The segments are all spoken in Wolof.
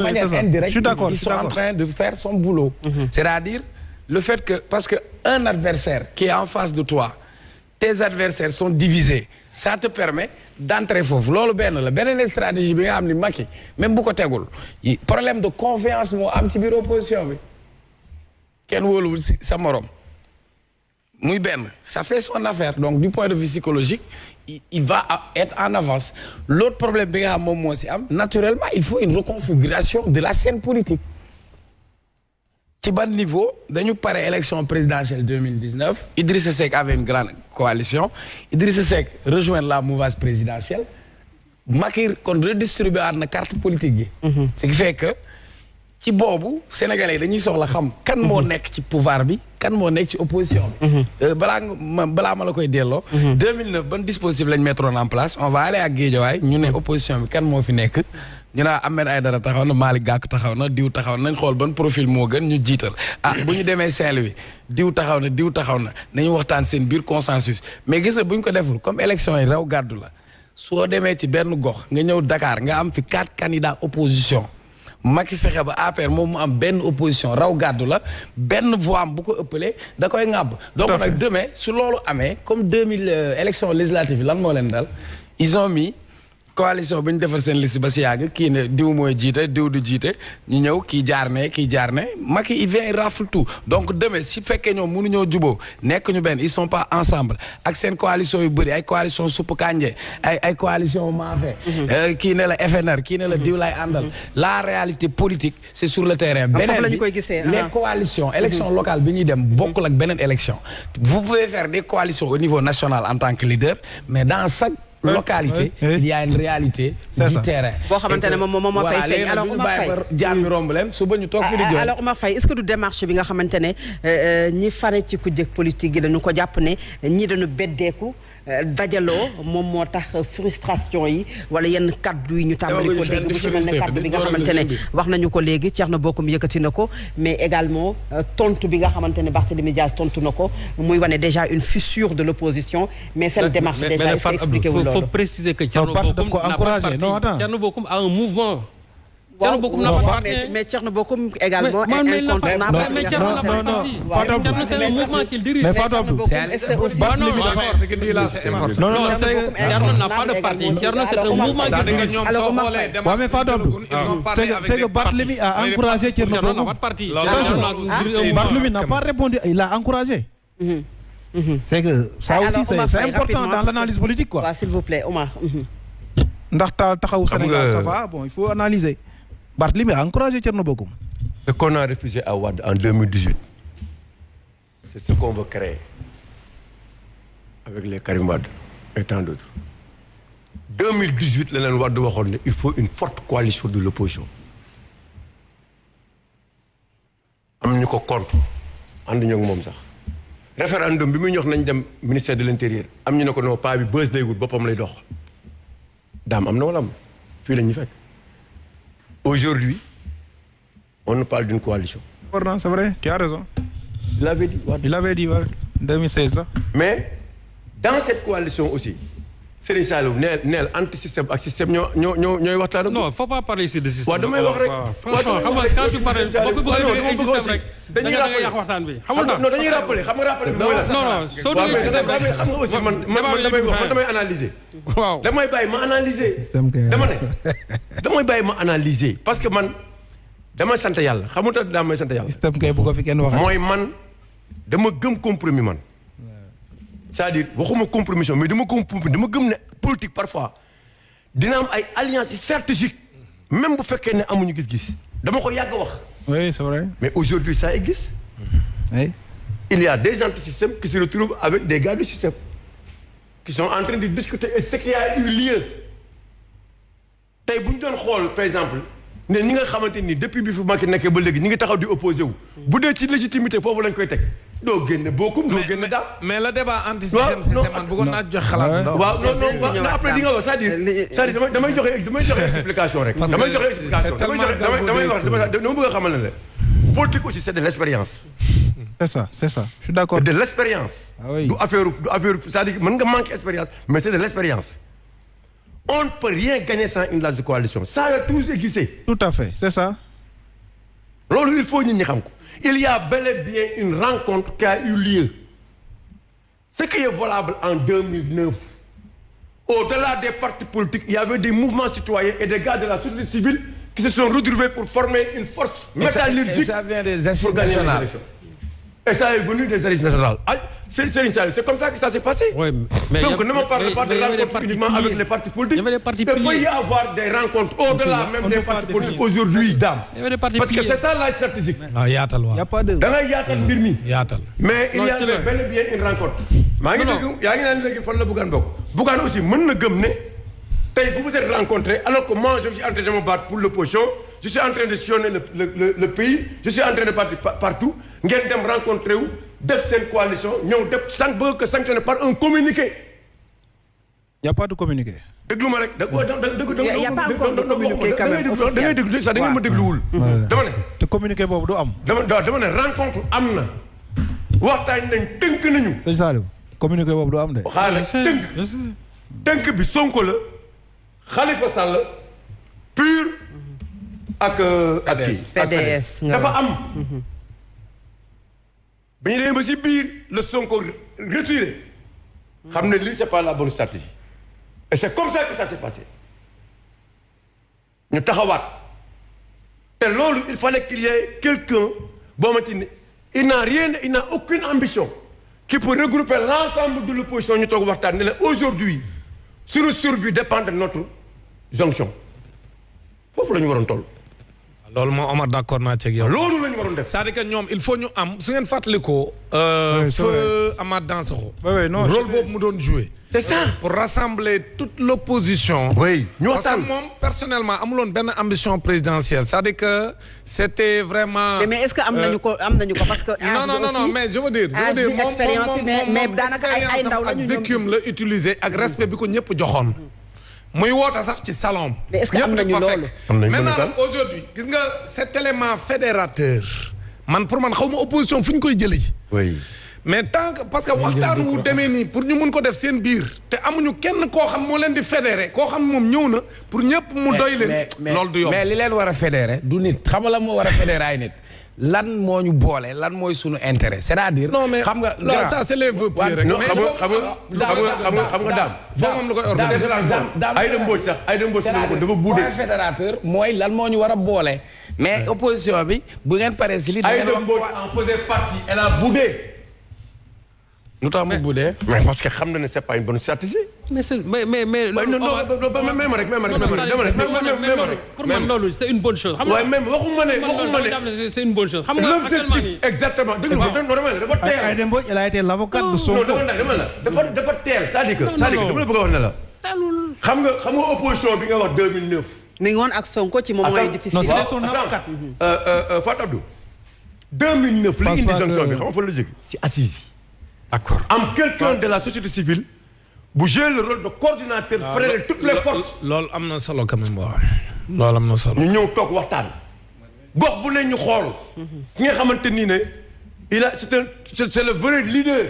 manière indirecte, ils sont en train de faire son boulot. C'est-à-dire, le fait que, parce qu'un adversaire qui est en face de toi, tes adversaires sont divisés, ça te permet d'entrer foofu loolu benn la beneen stratégie bi nga xam ni Macky même bu ko tegul problème de confiance moo am ci biir opposition bi kenn wóoluwul sa morom muy benn ça fait son affaire donc du point de vue psychologique il va être en avance l'autre problème bi nga xam moom moo si am naturellement il faut une reconfiguration de la scène politique ci ban niveau dañu pare élection présidentielle 2019 Idrissa Seck avait une grande coalition Idrissa Seck rejoindre la mouvance présidentielle Macky kon redistribuer waat na carte politique gi ce qui fait que ci boobu sénégalais yi dañuy soxla xam kan moo nekk ci pouvoir bi kan moo nekk ci opposition bi balaa ma la koy delloo 2009 ban dispositif lañ mettre en place on va aller ak Guédiawaye ñu ne opposition bi kan moo fi nekk ñu naa Ahmed Aïdara taxaw na Malick Gakou taxaw na diw taxaw na nañ xool ban profil moo gën ñu jiital bu ñu demee Saint-Louis diw taxaw na nañu waxtaan seen biir consensus mais gis nga bu ñu ko deful comme élection yi raw gàddu la soo demee ci benn gox nga ñëw Dakar nga am fi 4 candidats opposition Macky fexe ba APR moom mu am benn opposition raw gàddu la benn voix am bu ko ëppalee da koy ŋàbb donc nag demain su loolu amee comme 2000 élection législative lan moo leen dal ils ont mis coalition bi ñu defal seen liste ba si yàgg kii ne diw mooy jiite diw du jiite ñu ñëw kii jaar ne Macky il vient il rafle tout donc demain si fekkee ñoom mënuñoo juboo nekk ñu benn ils sont pas ensemble ak seen coalition yu bëri ay coalition supp kànje ay coalition maafe kii ne la FNR kii ne la diw lay àndal la réalité politique c'est sur le terrain beneen bi les coalitions élection locale bi ñuy dem bokkul ak beneen élection vous pouvez faire des coalitions au niveau national en tant que leader mais dans chaque localité il y a une réalité du terrain boo xamante ne moom moo fay feeñ alors Oumar Faye jaam mi romb leen suba ñu toog fi di jooy alors Oumar Faye est-ce que du démarche bi nga xamante ne ñi fare ci ku jëkk politique yi dañu ko jàpp ne ñi dañu beddeeku dajaloo moom moo tax frustration yi wala yenn kaddu yi ñu tàmbali ko dégg bu ci mel ne kaddu bi nga xamante ne wax nañu ko léegi Thierno Bocoum yëkkati na ko mais également tontu bi nga xamante ne Barthélémy Dias tontu na ko muy wane déjà une fissure de l'opposition mais cette démarche déjà est-ce que expliqué wu loolu faut préciser que Thierno Bocoum a un mouvement. waaw mais Thierno Bocoum également est incontournable. Mais Thierno n'a pas parti. Thierno c'est un mouvement qu'il dirige. Mais Fatou Abdou, non, Thierno n'a pas de parti. Thierno c'est un mouvement qu'il dirige. Alors mais Fatou Abdou, c'est que Barthélémy a encouragé Thierno Bocoum. Thierno n'a pas de parti. Barthélémy n'a pas répondu, il a encouragé. C'est que ça aussi c'est important dans l'analyse politique quoi. S'il vous plaît, Omar. Ndax taxawu Sénégal ça va, bon il faut analyser. Barthélémy a encouragé Thierno Bocoum. Ce qu'on a refusé à Wade en 2018, c'est ce qu'on veut créer avec les Karim Wade et tant d'autres. 2018 la leen Wade waxoon ne il faut une forte coalition de l'opposition. am ñu ko contre ànd ñu ak moom sax. référendum bi muy ñox nañ dem ministère de l'intérieur am ñu ne ko non pas bi bës day wut boppam lay dox daam am na wala am fii la ñu fekk. Aujourd'hui, on nous parle d'une coalition. C'est vrai, tu as raison. Il l'avait dit. Il l'avait dit, ouais, 2016. Mais dans cette coalition aussi, Serigne Saliou neel anti-système ak système ñooy waxtaan. Non, faut pas parler ici de système. waaw damay wax rek. Franchement, xam nga quand tu parles boo ko bëggee système rek. dañuy rappeler yàq waxtaan bi. xam nga non dañuy rappeler xam nga rappeler bi mooy la. Non, soo duggee système rek xam nga aussi man damay wax man damay analyser. waaw damay bàyyi ma analyser. dama ne damay bàyyi ma analyser parce que man damay sant yàlla xam nga damay sant yàlla. système kay bu ko fi kenn waxee. mooy man dama gëm compromis man. c'est-à-dire waxuma compromission mais dama gëm ne politique parfois dina am ay alliances stratégiques même bu fekkee ne amuñu gis-gis dama ko yàgg wax. Oui, c'est vrai. Mais aujourd'hui ça existe. Oui. Il y a des antisystèmes qui se retrouvent avec des gars du système qui sont en train de discuter et ce qui a eu lieu tey bu ñu doon xool par exemple ne ñi nga xamante ni depuis bi fi Macky nekkee ba léegi ñi ngi taxaw di opposé wu bu dee ci légitimité foofu lañ koy teg doo génne Bocoum doo génne daal. mais le débat anti-système c'est man bëggoon naa jox xalaat. waaw non après di nga wax c'est-à-dire damay joxe explication rek. damay joxe explication damay wax dama bëgg a xamal ne la politique aussi c'est de l'expérience. C'est ça je suis d'accord. De l'expérience. Ah oui. du affaire c'est-à-dire mën nga manquer expérience mais c'est de l'expérience. on ne peut rien gagner sans une large coalition ça a tous existé. Tout à fait c'est ça. loolu il faut nit ñi xam ko. il y a bel et bien une rencontre qui a eu lieu. Ce qui est valable en 2009. Au-delà des partis politiques, il y avait des mouvements citoyens et des gars de la société civile qui se sont retrouvés pour former une force métallurgique. Et ça vient des assises nationales. Et ça est venu des assises nationales. C'est comme ça que ça s'est passé. Ouais, mais donc ne me parle pas de rencontres uniquement avec les partis politiques. Il peut y avoir des rencontres au-delà même des partis politiques aujourd'hui, dame. Parce que c'est ça la stratégique. Ah, yaatal waaw. Y a pas de. da ngay yaatal mbir mi. Yaatal. Mais il y avait bel et bien une rencontre. maa ngi dégg yaa ngi naan léegi fan la Bougane bokk. Bougane aussi mën na gëm ne tey bu vous êtes rencontrés alors que moi je suis en train de me battre pour l'opposition, je suis en train de sillonner le pays, je suis en train de partir partout ngeen dem rencontré wu def seen coalition ñëw def bëgg ko sanctionné par un communiqué. Y a pas de communiqué. déglu ma rek y a pas encore de communiqué quand même officiel. da ngay déglu sax da ngeen ma dégluwul. dama ne. te communiqué boobu du am. dama ne rencontre am na waxtaan nañ tënk nañu. sëñ Saliou communiqué boobu du am de. xaaral tënk bi Sonko la Khalifa Sall PUR ak PDS dafa am. bi ñu demee ba si biir le Sonko retiré xam ne lii c'est pas la bonne stratégie et c'est comme ça que ça s'est passé ñu taxawaat te loolu il fallait qu'il y ait quelqu'un boo xamante ni il n'a aucune ambition qui peut regrouper l'ensemble de l'opposition ñu toog waxtaan ne la aujourd'hui suñu survie dépend de notre jonction foofu la ñu waroon toll. loolu moom Omar d'accord naa ci ak yow. loolu la ñu waroon def. c'est-à-dire que ñoom il faut ñu am su ngeen fàttalikoo. feu Amath Dansokho. rôle boobu mu doon jouer. c'est ça pour rassembler toute l'opposition. oui ñu parce que waxtaan moom personnellement amuloon benn ambition présidentielle c'est-à-dire que c'était vraiment. mais est-ce que am nañu ko parce que. non mais je veux dire. moom expérience bi mais daanaka ay ndaw la ñu ak vécuum la utiliser ak respect bi ko ñëpp joxoon. muy woote sax ci salon. mais est-ce que am nañu loolu. maintenant aujourd'hui gis nga cet élément fédérateur man pour man xaw ma opposition fu ñu koy jëlee ji. oui. mais tant que parce que waxtaan wu demee nii pour ñu mun ko def seen biir te amuñu kenn koo xam moo leen di fédéré koo xam moom ñëw na pour ñëpp mu doy leen. loolu du yomb mais li leen war a fédéré du nit xam nga la moo war a fédéré ay nit. lan moo ñu boole lan mooy sunu intérêt c'est-à-dire. non mais xam nga là ça c'est les vœux pieux rek. non xam nga daam. foo moom la koy organiser. Aïda Mbodj sax Aïda Mbodj sax dafa buudee. point fédérateur mooy lan moo ñu war a boole. mais opposition bi bu ngeen paree si li. Aïda Mbodj en faisait partie elle a boudé. lu tax mu boudé. mais parce que xam na ne c'est pas une bonne stratégie. mais non même rek pour man loolu c'est une bonne chose. xam nga waaye même waxuma ne c'est une bonne chose. xam nga actuellement nii exactement dégg nga dafa teel. Aïda Mbodj elle a été l'avocate de Sonko. dafa teel c'est-à-dire que dama la bëgg a wax ne la. xam nga opposition bi nga wax 2009. mi ngi woon ak Sonko ci moment yi difficile. non c'est son avocate. Fatou Abdou. 2009 li indi sanction bi xam nga fa la jógee si assise yi. D'accord. am quelqu'un de la société civile bu jouer le rôle de coordinateur fédérer toutes les forces. loolu am na solo quand même waaw. loolu am na solo. ñu ñëw toog waxtaan. gox bu ne ñu xool. ki nga xamante ni ne c'est le vrai leader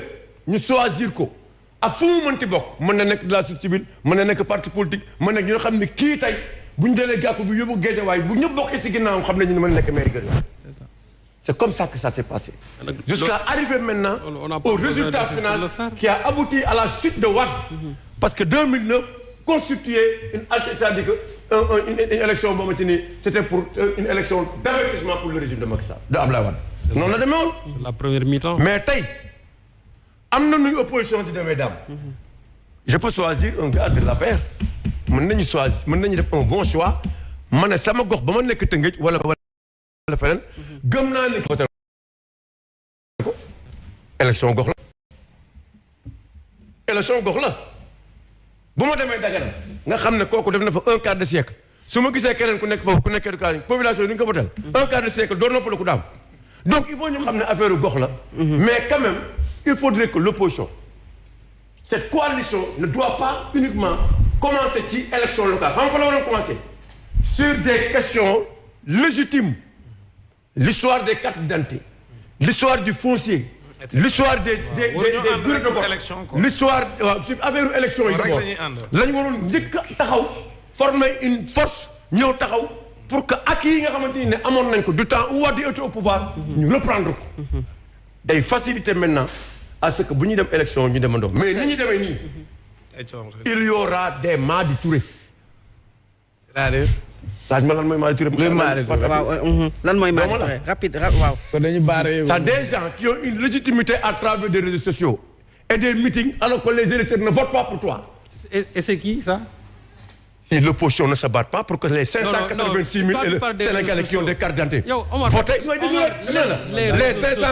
ñu choisir ko ak fu mu mënti bokk mën na nekk de la société civile mën na nekk parti politique mën na ñu xam ne kii tey bu ñu delee gàkku bu yóbbu Guédiawaye bu ñëpp bokkee si ginnaawam xam nañu ne mën na nekk maire Guédiawaye. C'est comme ça que ça s'est passé. Jusqu'à arriver maintenant au résultat final qui a abouti à la chute de Wade. Parce que 2009 constituait une alternative, une élection boo xamante ni c'était pour une élection d'avertissement pour le régime de Macky Sall de Abdoulaye Wade. noonu la demee woon. c'est la première mi-temps. mais tey am na nuy opposition ci demee daam. je peux choisir un gars de l'APR. mën nañu def un bon choix ma ne sama gox ba ma nekk Tëngéej wala feneen gëm naa ne ko élection gox la bu ma demee Dagana nga xam ne kooku def na fa un quart de siècle su ma gisee keneen ku nekk foofu ku nekk éducation population yi du ñu ko votel un quart de siècle doo noppale ku daam donc il faut ñu xam ne affaire gox la mais quand même il faudrait que l'opposition cette coalition ne doit pas uniquement commencer ci élection locale xam nga fa la waroon commencer sur des questions légitimes. L'histoire des cartes d'identité, l'histoire du foncier, l'histoire des bureaux de vote l'histoire waaw ci affaire élection yi d'abord lañu waroon njëkk a taxaw former une force ñëw taxaw pour que acquis yi nga xamante ne amoon nañ ko du temps où Wade était au pouvoir ñu reprendre ko day faciliter maintenant à ce que bu ñuy dem élection ñu demandoo mais ni ñu demee nii il y aura des Madi Touré c'est-à-dire laaj ma lan mooy Madi Touré waaw lan mooy Madi Touré rapide waaw kon dañu baare c'est des gens qui ont une légitimité à travers des réseaux sociaux et des meetings alors que les électeurs ne votent pas pour toi et c'est qui ça? Si l'opposition ne se bat pas pour que les 586 000 Sénégalais qui ont des cartes d'identité votent les 500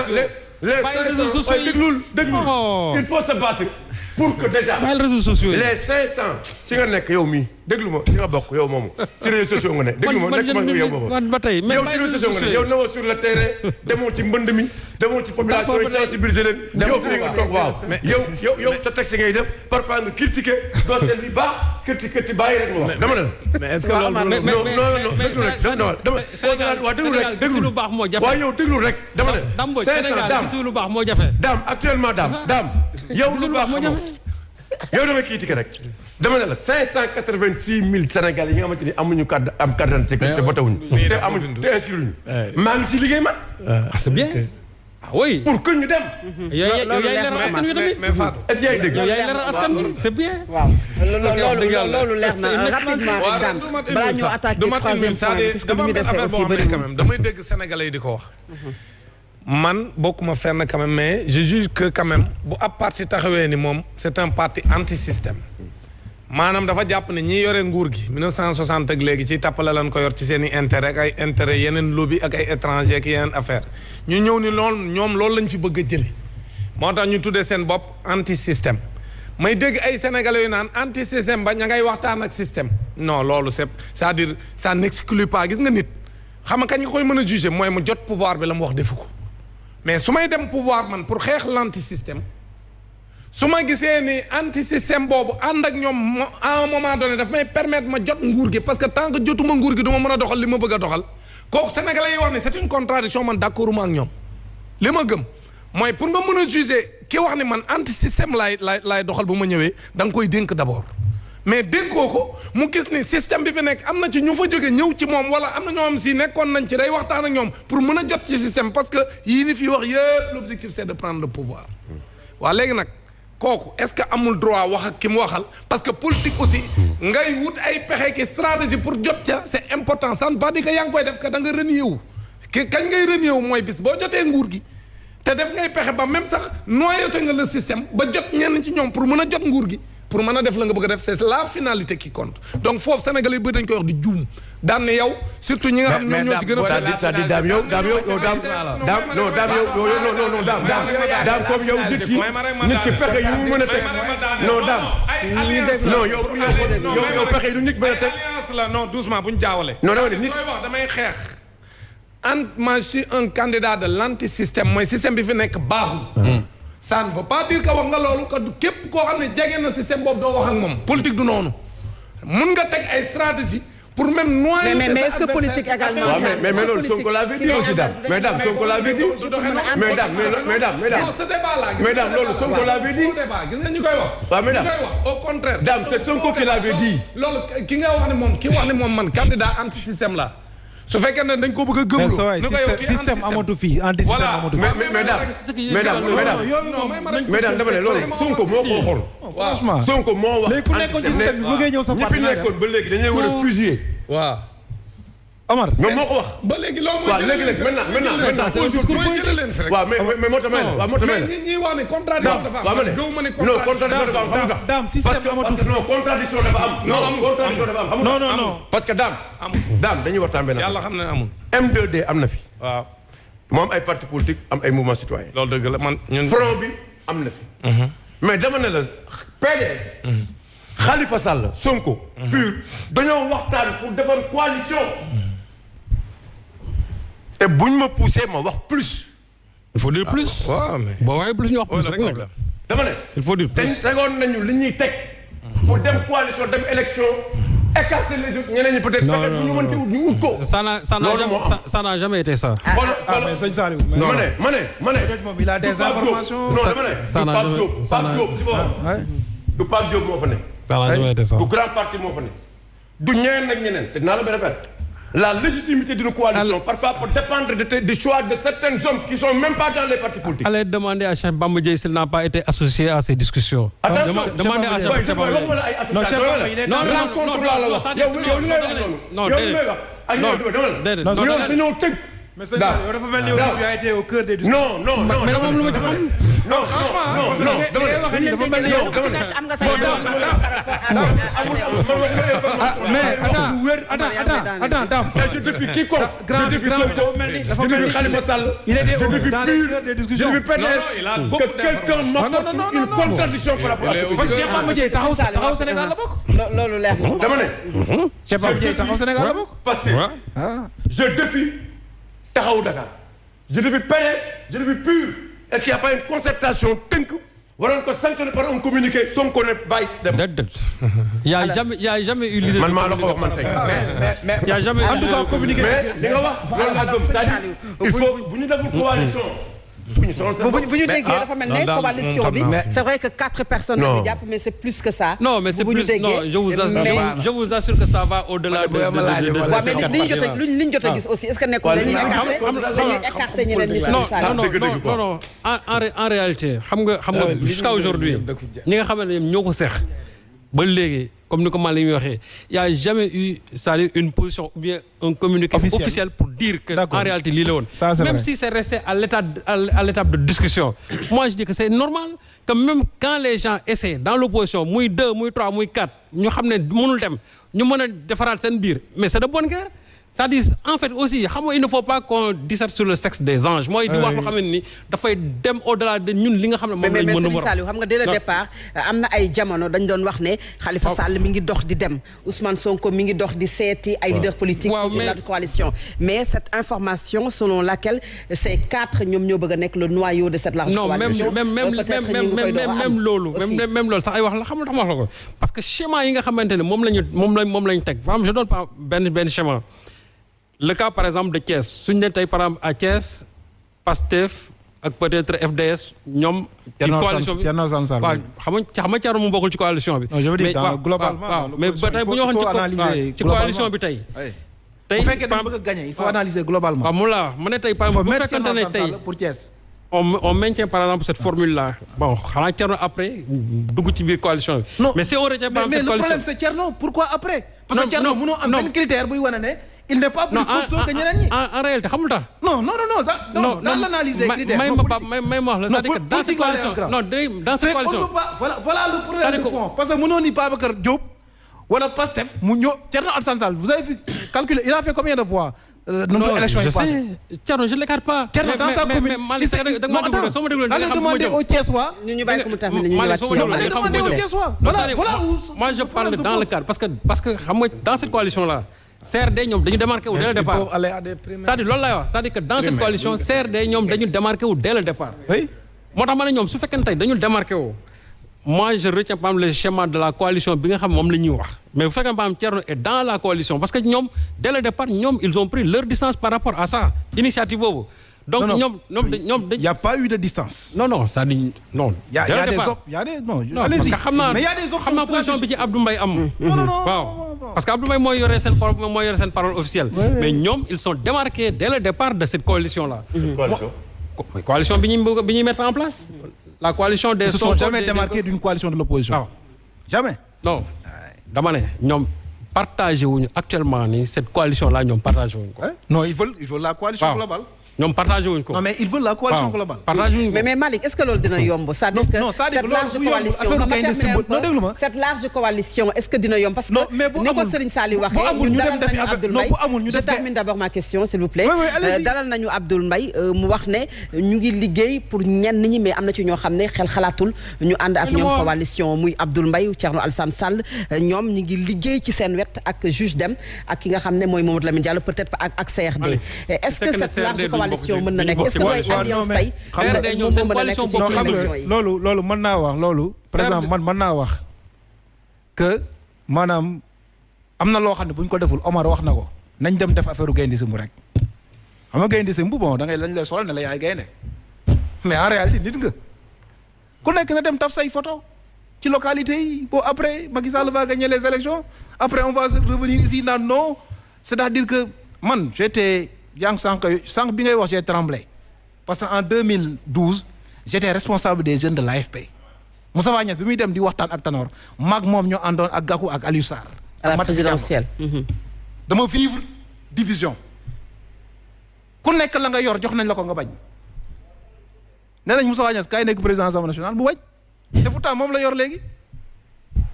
il faut se battre pour que déjà les 500 si nga nekk yow mii déglu ma si nga bokk yow moomu si réseaux sociaux nga ne déglu ma nekk ma yow boobu yow ci réseaux sociaux nga ne yow newoo sur le terrain demoo ci mbënd mi demoo ci population yi sensibiliser leen yow fii nga toog waaw yow sa texte ngay def parfois nga critiquer dossier bi baax critiquer bàyyi rek ma wax dama ne la mais est-ce que loolu non déglu rek déglu waaw yow déglu rek dama ne 500 lu baax moo jafe daam actuellement daam yow lu baax yow damay critiquer rek dama ne la 586 000 Sénégalais yi nga xamante ni amuñu carte d'identité te voté wuñu te amuñu te inscrire ñu maa ngi si liggéey man c'est bien ah oui pour que ñu dem yaay leeral askan wi tamit mais Fatou est-ce que yaay dégg yaay leeral askan wi c'est bien waaw loolu leer na rapidement rek daam balaa ñoo attaquer troisième point puisque lu ñu defee aussi bëri quand même damay dégg Sénégalais yi di ko wax man bokkuma fenn quand même mais je juge que quand même bu ab parti taxawee ni moom c'est un parti anti-système maanaam dafa jàpp ne ñi yore nguur gi 1960 ak léegi ci tappale lan ko yor ci seen i intérêt ak ay intérêt yeneen lobby ak ay étranger ak yeneen affaire ñu ñëw ni loolu ñoom loolu lañ fi bëgg a jële moo tax ñu tuddee seen bopp anti-système may dégg ay sénégalais yu naan anti-système ba ña ngay waxtaan ak système non loolu c'est-à-dire ça n'exclut pas gis nga nit xam nga kañ nga koy mën a juger mooy mu jot pouvoir bi la mu wax defu ko mais su may dem pouvoir man pour xeex l'anti-système su ma gisee ni anti-système boobu ànd ak ñoom à un moment donné daf may permettre ma jot nguur gi parce que tant que jotuma nguur gi du ma mën a doxal li ma bëgg a doxal kooku sénégalais yi wax ne c'est une contradiction man d'accorduma ak ñoom li ma gëm mooy pour nga mën a juger ki wax ni man anti-système laay doxal bu ma ñëwee da nga koy dénk d'abord mais dénkoo ko mu gis ni système bi fi nekk am na ci ñu fa jóge ñëw ci moom wala am na ñoo xam si nekkoon nañ ci day waxtaan ak ñoom pour mën a jot ci système parce que yii ni fii wax yëpp l'objectif c'est de prendre le pouvoir waaw léegi nag kooku est-ce que amul droit wax ak ki mu waxal parce que politique aussi ngay wut ay pexe ki stratégie pour jot ca c'est important ça ne veut pas dire que yaa ngi koy def que da nga renier wu kañ ngay renier wu mooy bis boo jotee nguur gi te def ngay pexe ba même sax noyauté nga le système ba jot ñenn ci ñoom pour mën a jot nguur gi pour mën a def la nga bëgg a def c'est la finalité qui compte donc foofu Sénégalais yi bëri dañ koy wax di juum daan ne yow surtout ñi nga xam ñoom ñoo ci gën a c'est-à-dire daam yow comme yow nit ki pexe yu mu mën a teg non yow pexe yu nit mën a teg alliance la non doucement bu ñu jaawale non dama ne nit sooy wax damay xeex moi je suis un candidat de l'anti-système mooy système bi fi nekk baaxul ça ne veut pas dire que wax nga loolu que képp koo xam ne jege na système boobu doo wax ak moom politique du noonu mun nga teg ay stratégie pour même noyer mais est-ce que politique également mais loolu Sonko l'avait dit aussi Dame mais Dame Sonko l'avait dit mais Dame loolu Sonko l'avait dit gis nga ñu koy wax waaw mais Dame au contraire Dame c'est Sonko qui l'avait dit loolu ki nga wax ne moom ki wax ne moom man candidat anti système la su fekkee ne dañ ko bëgg a gëmloo système amatu fii anti système amatu fii mais dama ne loolu Sonko moo ko waxoon franchement Sonko moo wax léegi ku nekkoon ci système bi bëggee ñëw sa ñi fi nekkoon ba léegi dañuy war a fusiller waaw Omar ñoom moo ko wax ba léegi loolu waaw léegi nag maintenant waaw mais moo tamay waaw moo tamay ñi wax ne contradiction dafa am gëw ma ne non contradiction dafa am xam nga Dame système amatu fi non contradiction dafa am contradiction dafa am non parce que Dame dañuy waxtaan benn yàlla xam ne amul M2D am na fi waaw moom ay parti politique am ay mouvement citoyen loolu dëgg la man ñun front bi am na fi mais dama ne la PDS Khalifa Sall Sonko pur dañoo waxtaan pour defar coalition te buñ ma poussé ma wax plus. il faut dire plus. waaw mais boo waxee plus ñu wax plus rek nag. dama ne. il faut dire plus tegoon nañu li ñuy teg. pour dem coalition dem élection écarter les autres ñeneen ñi peut-être bu ñu mënti wut ñu wut ko. ça n'a jamais été ça. mais sëñ Saliou. non ma ne. il a des informations. non dama ne. Pape Diop si boppam. du Pape Diop moo fa ne. ça n'a jamais été ça. du grand parti moo fa ne. du ñeneen ak ñeneen te dinaa la benn affaire. La légitimité d'une coalition parfois peut dépendre du choix de certains hommes qui sont même pas dans les partis politiques. Allez demander à Cheikh Bamba Dièye s'il n'a pas été associé à ces discussions. Attention, demandez à Cheikh Bamba Dièye. Non, mais c'est ça, dafa mel ni aussi tu as été au cœur des discussions. Non, mais moom lu ma ci xam. Non, franchement, dafa mel ni yow am nga sa attends, Dame. Je défie quiconque. Je défie Sonko. Je défie Khalifa Sall. Il était je défie dans les discussions. Je défie PDS. Que quelqu'un m'apporte une contradiction par rapport à ce parce que Cheikh Bamba Dièye taxaw Sénégal la bokk. loolu leer na. dama ne. Cheikh Bamba Dièye taxaw Sénégal la bokk. Parce que je défie Taxawu Dakar. Je défie PDS, je défie PUR. Est-ce qu'il n'y a pas une concertation tënk waroon ko sanctionné par un communiqué Sonko ne bàyyi dem. Il y a jamais eu l'idée. Man maa la ko wax man tey. Mais il y a jamais eu l'idée de communiqué. Mais li nga wax loolu laa gëm c'est-à-dire il faut bu ñu deful coalition. bu ñu déggee dafa mel ne coalition bi c'est vrai que 4 personnes la ñu jàpp mais c'est plus que ça. Non mais c'est plus non je vous assure que ça va au-delà de waaw mais li ñu jot a gis aussi est-ce que nekkul dañuy écarter ñeneen ñi. non en réalité xam nga jusqu'à aujourd'hui ñi nga xam ne ñoo ko seex ba léegi comme ni ko Malick mi waxee il y a jamais eu c'est-à-dire une position ou bien un communiqué officiel pour dire que en réalité lii la woon. Même si c'est resté à l'étape de discussion. Moi je dis que c'est normal que même quand les gens essaient dans l'opposition muy 2 muy 3 muy 4 ñu xam ne mënul dem ñu mën a defaraat seen biir mais c'est de bonne guerre. C'est-à-dire en fait aussi xam nga il ne faut pas qu'on disserte sur le sexe des anges. mooy di wax loo xam ne ni dafay dem au-delà de ñun li nga xam ne moom lañ mën a war. mais Saliou xam nga dès le départ am na ay jamono dañ doon wax ne Khalifa Sall mi ngi dox di dem Ousmane Sonko mi ngi dox di seeti ay leaders politiques pour la coalition. mais cette information selon laquelle ces 4 ñoom ñoo bëgg a nekk le noyau de cette large coalition. même loolu sax ay wax la xam nga tax ma wax la ko parce que schéma yi nga xamante ne moom lañ teg par exemple je donne pas benn schéma. Le cas par exemple de Thiès suñu ne tey par exemple à Thiès Pastef ak peut-être FDS ñoom. ci coalition bi waaw xam nga Thierno mu bokkul ci coalition bi. je veux dire globalement mais ba tey bu ñu waxoon ci coalition bi tey. bu fekkee da nga bëgg a gagner il faut analyser globalement. waaw mu la ma ne tey par exemple bu fekkente ne tey pour Thiès. on maintient par exemple cette formule là bon xanaa Thierno après dugg ci biir coalition bi. non mais si on retient par exemple cette coalition mais le problème c'est Thierno pourquoi après. parce que Thierno mënoo am benn critère buy wane ne. il n'est pas plus costaud que ñeneen ñi. en réalité xamul tax. non dans l'analyse des critères. may ma wax la c'est-à-dire que dans cette coalition dans cette coalition. voilà le problème de fond parce que mënoo ni Babacar Diop wala Pastef mu ñëw Thierno Alassane Sall vous avez vu calculer il a fait combien de voix. non élection yi passé Thierno je ne l'écarte pas. Thierno dans sa commune soo ma déglu allez demander aux Thiessois. ñu bàyyi ko mu terminer ñu ñëwaat ci yow. allez demander aux Thiessois. voilà où moi je parle dans le cadre parce que xam nga dans cette coalition là. CRD ñoom dañu démarqué wu dès le départ c'est-à-dire loolu lay wax c'est-à-dire que dans cette coalition CRD ñoom dañu démarqué wu dès le départ. oui moo tax ma ne ñoom su fekkee ne tey dañu démarqué wu. moi je retiens pas le schéma de la coalition bi nga xam moom la ñuy wax mais bu fekkee ne Thierno est dans la coalition parce que ñoom dès le départ ñoom ils ont pris leur distance par rapport à ça initiative boobu. donc ñoom il y a pas eu de distance. non ça dit non. il y a des non allez-y mais il y a des xam naa position bi ci Abdou Mbaye am. waaw parce que Abdou Mbaye mooy yore seen parole officielle. mais ñoom ils sont démarqués dès le départ de cette coalition là. coalition bi ñuy mettre en place. la coalition des. ils se sont jamais démarqués d'une coalition de l'opposition. waaw jamais. non dama ne ñoom partagé wuñu actuellement nii cette coalition là ñoom partagé wuñu ko. non ils veulent la coalition globale. ñoom partagé wuñ ko. non mais ils veulent la coalition globale. partagé wuñ ko mais Malick est-ce que loolu dina yomb. c'est-à-dire que cette large coalition est-ce que dina yomb parce que ni ko Serigne Saliou waxee ñu dalal nañu Abdoul Mbaye je termine d'abord ma question s'il vous plaît. dalal nañu Abdoul Mbaye mu wax ne ñu ngi liggéey pour ñenn ñi mais am na ci ñoo xam ne xel xalaatul ñu ànd ak ñoom coalition muy Abdoul Mbaye Thierno Alassane Sall ñoom ñu ngi liggéey ci seen wet ak juge Dème ak ki nga xam ne mooy Mamadou Lamine Diallo peut-être ak CRD. est-ce que cette large coalition mën na nekk est-ce que mooy alliance tey moom mën na nekk ci élection yi loolu mën naa wax loolu par exemple man mën naa wax que maanaam am na loo xam ne bu ñu ko deful Omar wax na ko nañ dem def affaire gaynde simbu rek xam nga gaynde simbu bon da ngay lañ lay solal ne la yaay gaynde mais en réalité nit nga ku nekk na dem taf say photo ci localité yi bon après Macky Sall va gagner les élections après on va revenir ici naan non c'est-à-dire que man j'étais yaa ngi sànq bi ngay wax j'ai tremblé parce que en 2012 j'étais responsable des jeunes de l'AFP Moustapha Niasse bi muy dem di waxtaan ak Tanor maag moom ñoo àndoon ak Gakou ak Aliou Sarr à la présidentielle. dama vivre division ku nekk la nga yor jox nañ la ko nga bañ nee nañ Moustapha Niasse kaay nekk président Assemblée nationale bu bañ te pourtant moom la yor léegi.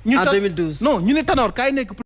en 2012 non ñu ne Tanor kaay nekk.